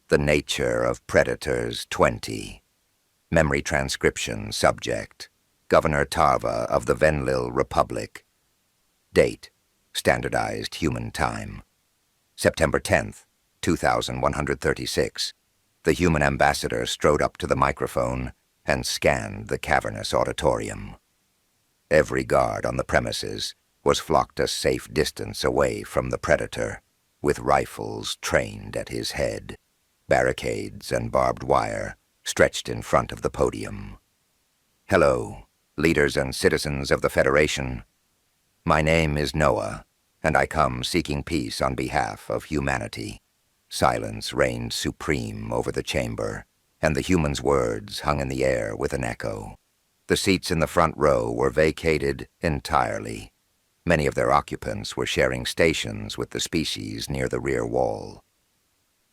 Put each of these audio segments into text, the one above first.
The nature of predators 20. Memory transcription subject. Governor Tarva of the Venlil Republic. Date. Standardized human time. September 10th, 2136. The human ambassador strode up to the microphone and scanned the cavernous auditorium. Every guard on the premises was flocked a safe distance away from the predator, with rifles trained at his head. Barricades and barbed wire stretched in front of the podium. Hello, leaders and citizens of the Federation. My name is Noah, and I come seeking peace on behalf of humanity. Silence reigned supreme over the chamber, and the humans' words hung in the air with an echo. The seats in the front row were vacated entirely. Many of their occupants were sharing stations with the species near the rear wall.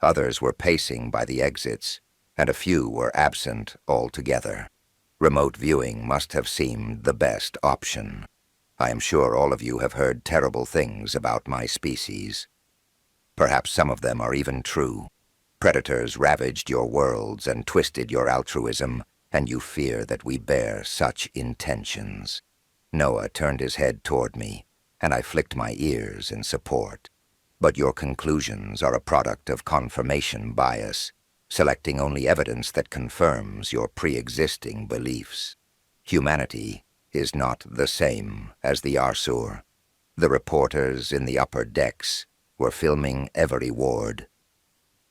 Others were pacing by the exits, and a few were absent altogether. Remote viewing must have seemed the best option. I am sure all of you have heard terrible things about my species. Perhaps some of them are even true. Predators ravaged your worlds and twisted your altruism, and you fear that we bear such intentions. Noah turned his head toward me, and I flicked my ears in support. But your conclusions are a product of confirmation bias, selecting only evidence that confirms your pre-existing beliefs. Humanity is not the same as the Arsur. The reporters in the upper decks were filming every ward.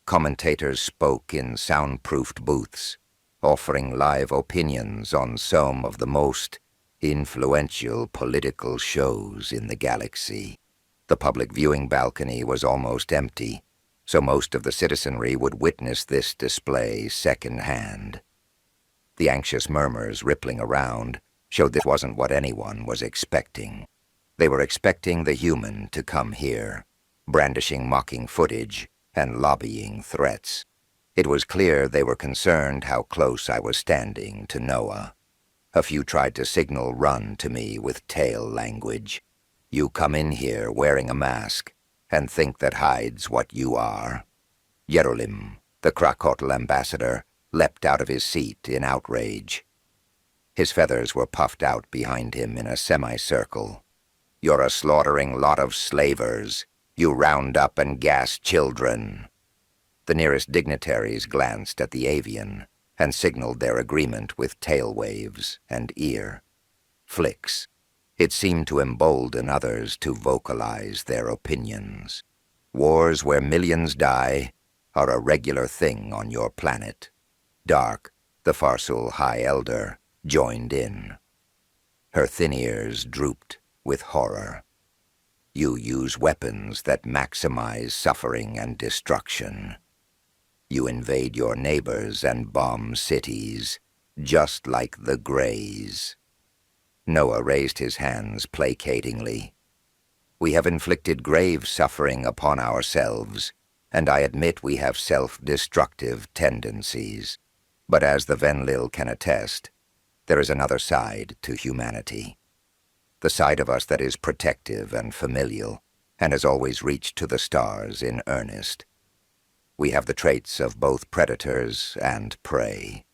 Commentators spoke in soundproofed booths, offering live opinions on some of the most influential political shows in the galaxy. The public viewing balcony was almost empty, so most of the citizenry would witness this display secondhand. The anxious murmurs rippling around showed this wasn't what anyone was expecting. They were expecting the human to come here, brandishing mocking footage and lobbying threats. It was clear they were concerned how close I was standing to Noah. A few tried to signal run to me with tail language. You come in here wearing a mask and think that hides what you are. Yerolim, the Krakotl ambassador, leapt out of his seat in outrage. His feathers were puffed out behind him in a semicircle. You're a slaughtering lot of slavers. You round up and gas children. The nearest dignitaries glanced at the avian and signaled their agreement with tail waves and ear flicks. It seemed to embolden others to vocalize their opinions. Wars where millions die are a regular thing on your planet. Dark, the Farsul High Elder, joined in. Her thin ears drooped with horror. You use weapons that maximize suffering and destruction. You invade your neighbors and bomb cities, just like the Greys. Noah raised his hands placatingly. We have inflicted grave suffering upon ourselves, and I admit we have self-destructive tendencies. But as the Venlil can attest, there is another side to humanity. The side of us that is protective and familial, and has always reached to the stars in earnest. We have the traits of both predators and prey.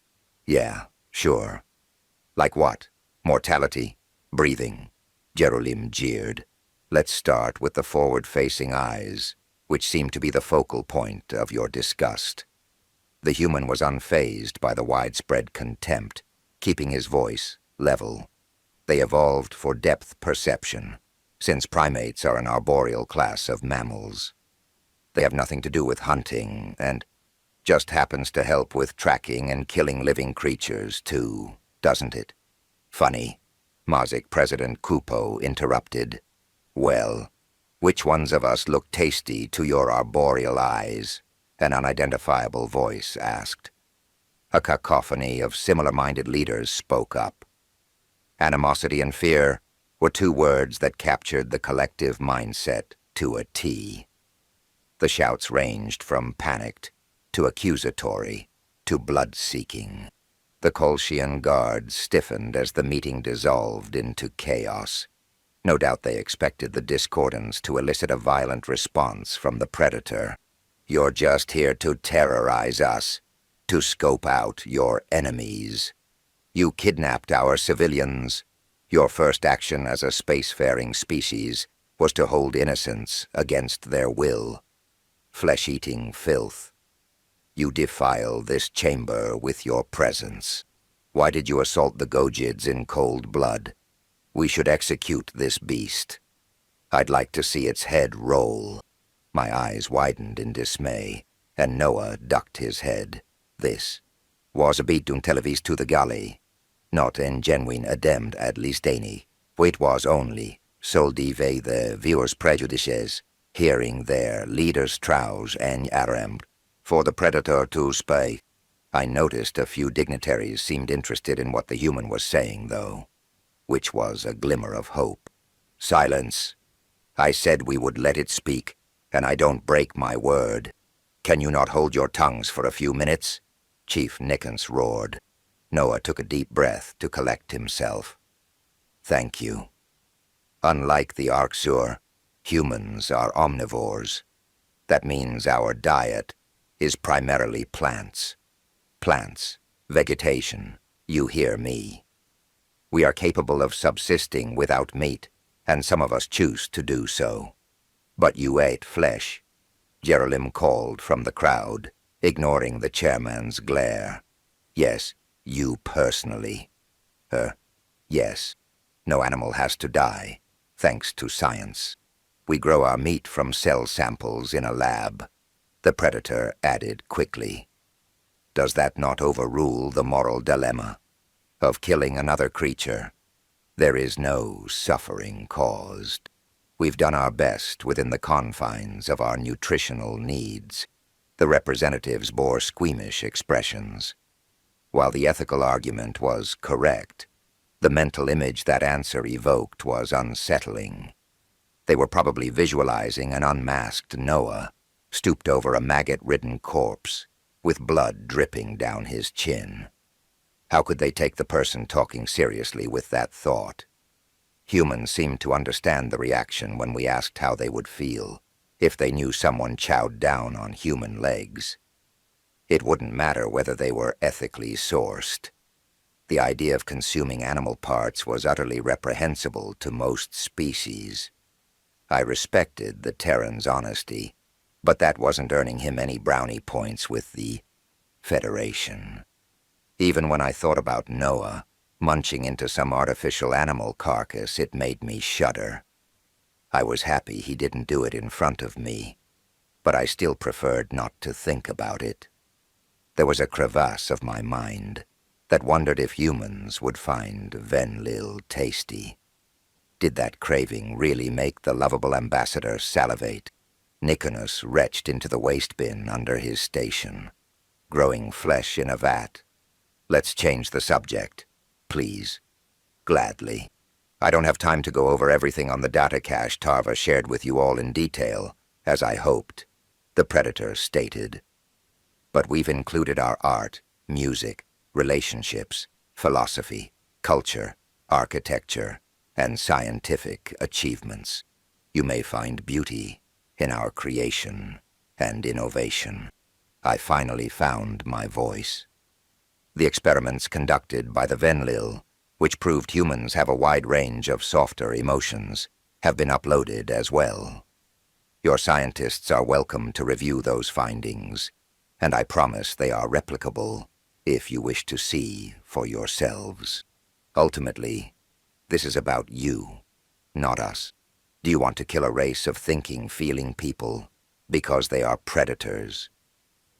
Yeah, sure. Like what? Mortality? Breathing? Jerolim jeered. Let's start with the forward-facing eyes, which seem to be the focal point of your disgust. The human was unfazed by the widespread contempt, keeping his voice level. They evolved for depth perception, since primates are an arboreal class of mammals. They have nothing to do with hunting, and just happens to help with tracking and killing living creatures, too, doesn't it? Funny, Mazik President Kupo interrupted. Well, which ones of us look tasty to your arboreal eyes? An unidentifiable voice asked. A cacophony of similar-minded leaders spoke up. Animosity and fear were two words that captured the collective mindset to a T. The shouts ranged from panicked to accusatory to blood-seeking. The Kolshian guards stiffened as the meeting dissolved into chaos. No doubt they expected the discordance to elicit a violent response from the predator. You're just here to terrorize us, to scope out your enemies. You kidnapped our civilians. Your first action as a spacefaring species was to hold innocents against their will. Flesh-eating filth. You defile this chamber with your presence. Why did you assault the Gojids in cold blood? We should execute this beast. I'd like to see its head roll. My eyes widened in dismay, and Noah ducked his head. This was a beat un televis to the galley, not en genuine ademt ad listani. It was only soldi ve the viewers' prejudices, hearing their leaders' trows and aramd, for the predator to spy. I noticed a few dignitaries seemed interested in what the human was saying, though, which was a glimmer of hope. Silence. I said we would let it speak, and I don't break my word. Can you not hold your tongues for a few minutes? Chief Nickens roared. Noah took a deep breath to collect himself. Thank you. Unlike the Arksur, humans are omnivores. That means our diet is primarily plants. Plants, vegetation, you hear me. We are capable of subsisting without meat, and some of us choose to do so. But you ate flesh, Jerolim called from the crowd, ignoring the chairman's glare. Yes, you personally. Yes. No animal has to die, thanks to science. We grow our meat from cell samples in a lab, the predator added quickly. Does that not overrule the moral dilemma of killing another creature? There is no suffering caused. We've done our best within the confines of our nutritional needs. The representatives bore squeamish expressions. While the ethical argument was correct, the mental image that answer evoked was unsettling. They were probably visualizing an unmasked Noah, stooped over a maggot-ridden corpse, with blood dripping down his chin. How could they take the person talking seriously with that thought? Humans seemed to understand the reaction when we asked how they would feel if they knew someone chowed down on human legs. It wouldn't matter whether they were ethically sourced. The idea of consuming animal parts was utterly reprehensible to most species. I respected the Terran's honesty, but that wasn't earning him any brownie points with the Federation. Even when I thought about Noah munching into some artificial animal carcass, it made me shudder. I was happy he didn't do it in front of me, but I still preferred not to think about it. There was a crevasse of my mind that wondered if humans would find Venlil tasty. Did that craving really make the lovable ambassador salivate? Nicanus retched into the waste bin under his station, growing flesh in a vat. Let's change the subject, please. Gladly. I don't have time to go over everything on the data cache Tarva shared with you all in detail, as I hoped, the Predator stated. But we've included our art, music, relationships, philosophy, culture, architecture, and scientific achievements. You may find beauty in our creation and innovation. I finally found my voice. The experiments conducted by the Venlil, which proved humans have a wide range of softer emotions, have been uploaded as well. Your scientists are welcome to review those findings, and I promise they are replicable if you wish to see for yourselves. Ultimately, this is about you, not us. Do you want to kill a race of thinking, feeling people because they are predators?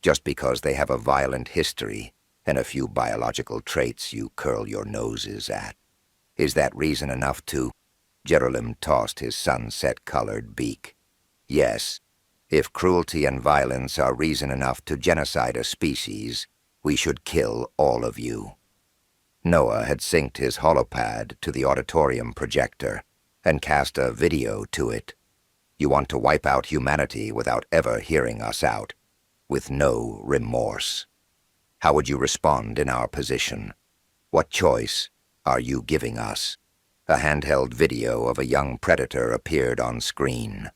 Just because they have a violent history and a few biological traits you curl your noses at? Is that reason enough to... Jerolim tossed his sunset-colored beak. Yes, if cruelty and violence are reason enough to genocide a species, we should kill all of you. Noah had synced his holopad to the auditorium projector and cast a video to it. You want to wipe out humanity without ever hearing us out, with no remorse. How would you respond in our position? What choice are you giving us? A handheld video of a young predator appeared on screen.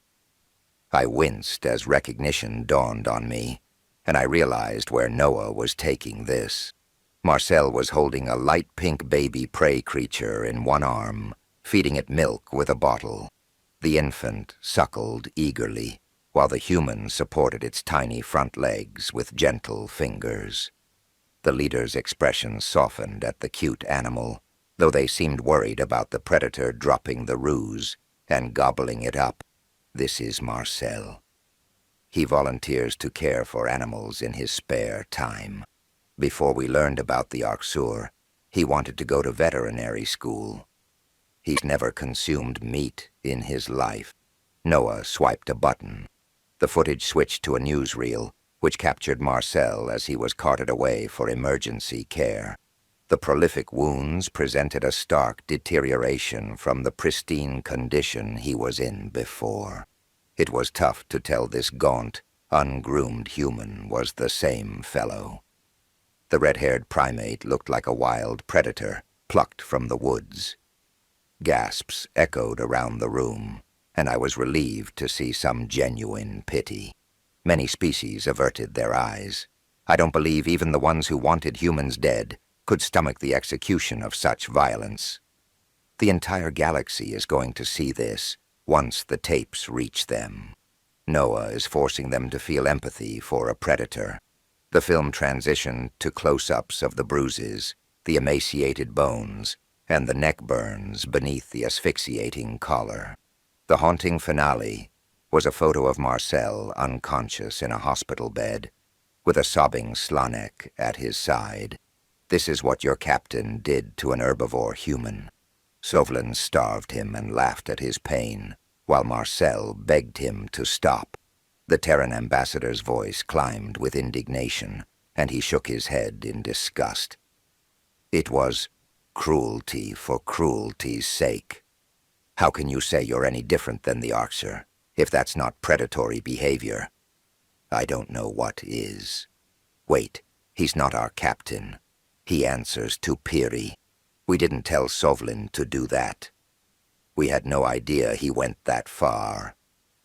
I winced as recognition dawned on me, and I realized where Noah was taking this. Marcel was holding a light pink baby prey creature in one arm, feeding it milk with a bottle. The infant suckled eagerly, while the human supported its tiny front legs with gentle fingers. The leader's expression softened at the cute animal, though they seemed worried about the predator dropping the ruse and gobbling it up. This is Marcel. He volunteers to care for animals in his spare time. Before we learned about the Arksur, he wanted to go to veterinary school. He's never consumed meat in his life. Noah swiped a button. The footage switched to a newsreel, which captured Marcel as he was carted away for emergency care. The prolific wounds presented a stark deterioration from the pristine condition he was in before. It was tough to tell this gaunt, ungroomed human was the same fellow. The red-haired primate looked like a wild predator, plucked from the woods. Gasps echoed around the room, and I was relieved to see some genuine pity. Many species averted their eyes. I don't believe even the ones who wanted humans dead could stomach the execution of such violence. The entire galaxy is going to see this once the tapes reach them. Noah is forcing them to feel empathy for a predator. The film transitioned to close-ups of the bruises, the emaciated bones, and the neck burns beneath the asphyxiating collar. The haunting finale was a photo of Marcel unconscious in a hospital bed, with a sobbing Slanek at his side. This is what your captain did to an herbivore human. Sovlin starved him and laughed at his pain, while Marcel begged him to stop. The Terran ambassador's voice climbed with indignation, and he shook his head in disgust. It was cruelty for cruelty's sake. How can you say you're any different than the Arksur, if that's not predatory behavior? I don't know what is. Wait, he's not our captain. He answers to Piri. We didn't tell Sovlin to do that. We had no idea he went that far.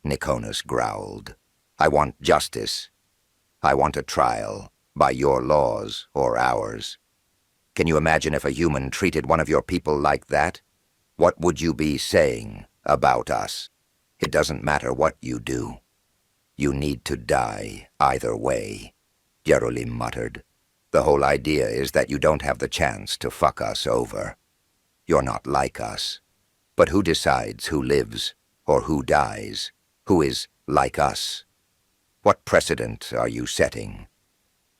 Nikonos growled. I want justice. I want a trial, by your laws or ours. Can you imagine if a human treated one of your people like that? What would you be saying about us? It doesn't matter what you do. You need to die either way, Jerolim muttered. The whole idea is that you don't have the chance to fuck us over. You're not like us. But who decides who lives or who dies? Who is like us? What precedent are you setting?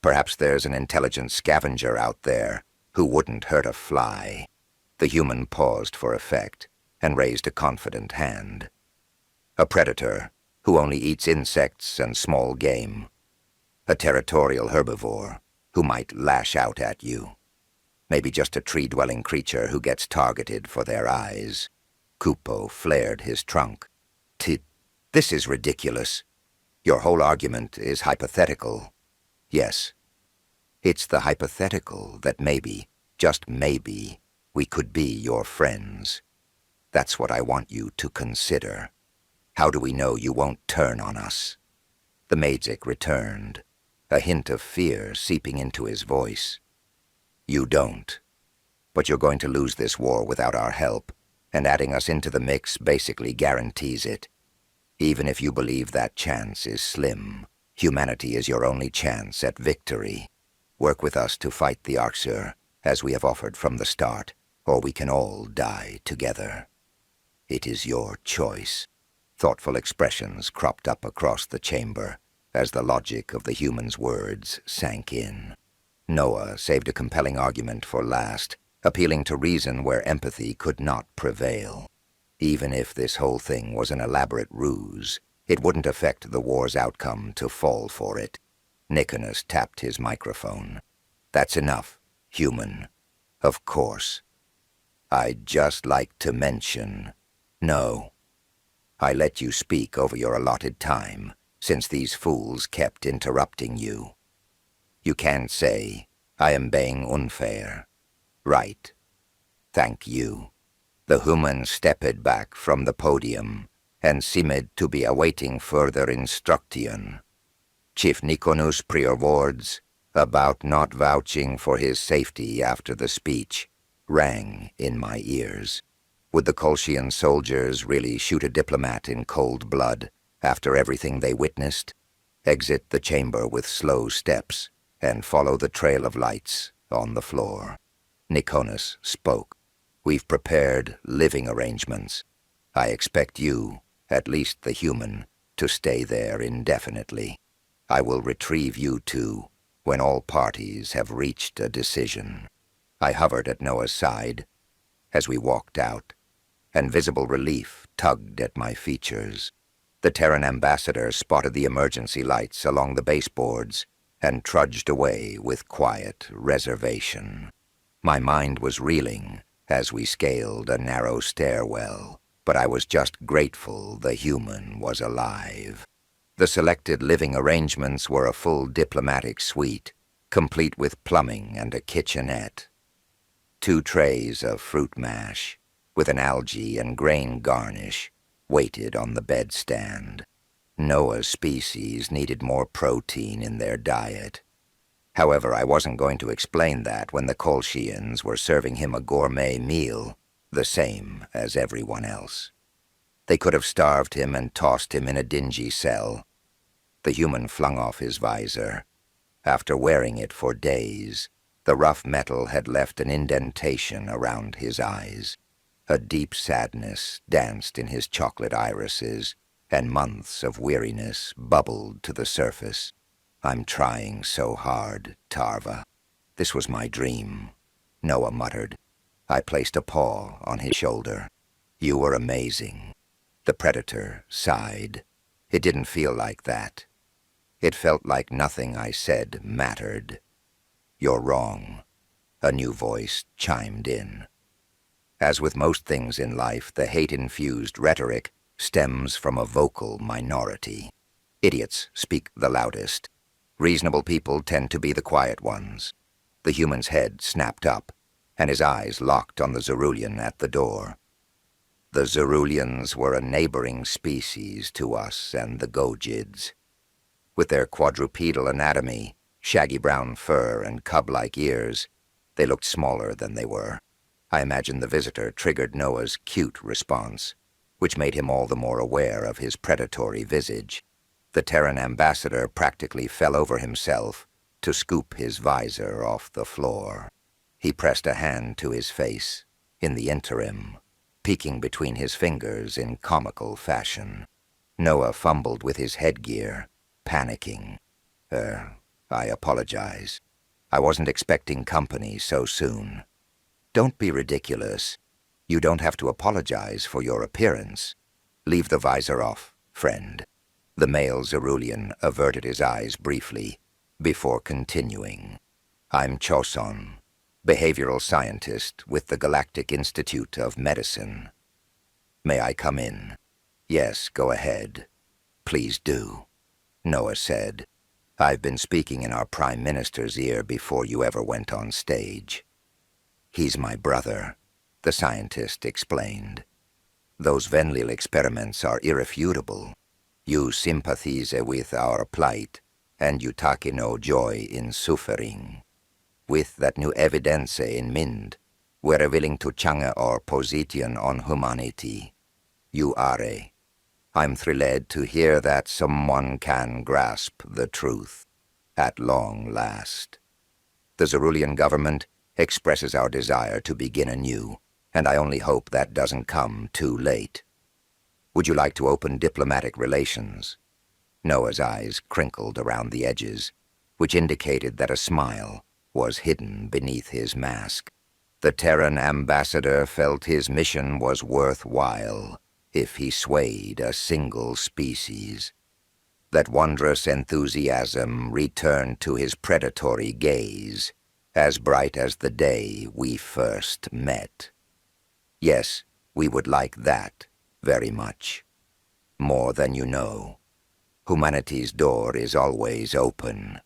Perhaps there's an intelligent scavenger out there who wouldn't hurt a fly. The human paused for effect and raised a confident hand. A predator who only eats insects and small game. A territorial herbivore who might lash out at you. Maybe just a tree-dwelling creature who gets targeted for their eyes. Kupo flared his trunk. This is ridiculous. Your whole argument is hypothetical. Yes. It's the hypothetical that maybe, just maybe, we could be your friends. That's what I want you to consider. How do we know you won't turn on us? The Maidzik returned, a hint of fear seeping into his voice. You don't. But you're going to lose this war without our help, and adding us into the mix basically guarantees it. Even if you believe that chance is slim, humanity is your only chance at victory. Work with us to fight the Arksur, as we have offered from the start, or we can all die together. It is your choice. Thoughtful expressions cropped up across the chamber, as the logic of the human's words sank in. Noah saved a compelling argument for last, appealing to reason where empathy could not prevail. Even if this whole thing was an elaborate ruse, it wouldn't affect the war's outcome to fall for it. Nikonos tapped his microphone. That's enough, human. Of course. I'd just like to mention... No. I let you speak over your allotted time, since these fools kept interrupting you. You can't say, I am being unfair. Right. Thank you. The human stepped back from the podium, and seemed to be awaiting further instruction. Chief Nikonus prior words about not vouching for his safety after the speech rang in my ears. Would the Colchian soldiers really shoot a diplomat in cold blood after everything they witnessed? Exit the chamber with slow steps and follow the trail of lights on the floor. Nikonus spoke. We've prepared living arrangements. I expect you, at least the human, to stay there indefinitely. I will retrieve you two when all parties have reached a decision. I hovered at Noah's side as we walked out, and visible relief tugged at my features. The Terran ambassador spotted the emergency lights along the baseboards and trudged away with quiet reservation. My mind was reeling as we scaled a narrow stairwell, but I was just grateful the human was alive. The selected living arrangements were a full diplomatic suite, complete with plumbing and a kitchenette. 2 trays of fruit mash, with an algae and grain garnish, waited on the bedstand. Noah's species needed more protein in their diet. However, I wasn't going to explain that when the Colchians were serving him a gourmet meal, the same as everyone else. They could have starved him and tossed him in a dingy cell. The human flung off his visor. After wearing it for days, the rough metal had left an indentation around his eyes. A deep sadness danced in his chocolate irises, and months of weariness bubbled to the surface. I'm trying so hard, Tarva. This was my dream, Noah muttered. I placed a paw on his shoulder. You were amazing. The predator sighed. It didn't feel like that. It felt like nothing I said mattered. You're wrong, a new voice chimed in. As with most things in life, the hate-infused rhetoric stems from a vocal minority. Idiots speak the loudest. Reasonable people tend to be the quiet ones. The human's head snapped up, and his eyes locked on the Zerulean at the door. The Zeruleans were a neighboring species to us and the Gojids. With their quadrupedal anatomy, shaggy brown fur, and cub-like ears, they looked smaller than they were. I imagine the visitor triggered Noah's cute response, which made him all the more aware of his predatory visage. The Terran ambassador practically fell over himself to scoop his visor off the floor. He pressed a hand to his face, in the interim, peeking between his fingers in comical fashion. Noah fumbled with his headgear, panicking. I apologize. I wasn't expecting company so soon. Don't be ridiculous. You don't have to apologize for your appearance. Leave the visor off, friend. The male Zerulean averted his eyes briefly before continuing. I'm Choson, behavioral scientist with the Galactic Institute of Medicine. May I come in? Yes, go ahead. Please do, Noah said. I've been speaking in our Prime Minister's ear before you ever went on stage. He's my brother, the scientist explained. Those Venlil experiments are irrefutable. You sympathize with our plight, and you take no joy in suffering. With that new evidence in mind, we're willing to change our position on humanity. You are. I'm thrilled to hear that someone can grasp the truth, at long last. The Zerulean government expresses our desire to begin anew, and I only hope that doesn't come too late. Would you like to open diplomatic relations? Noah's eyes crinkled around the edges, which indicated that a smile was hidden beneath his mask. The Terran ambassador felt his mission was worthwhile if he swayed a single species. That wondrous enthusiasm returned to his predatory gaze, as bright as the day we first met. Yes, we would like that very much. More than you know. Humanity's door is always open.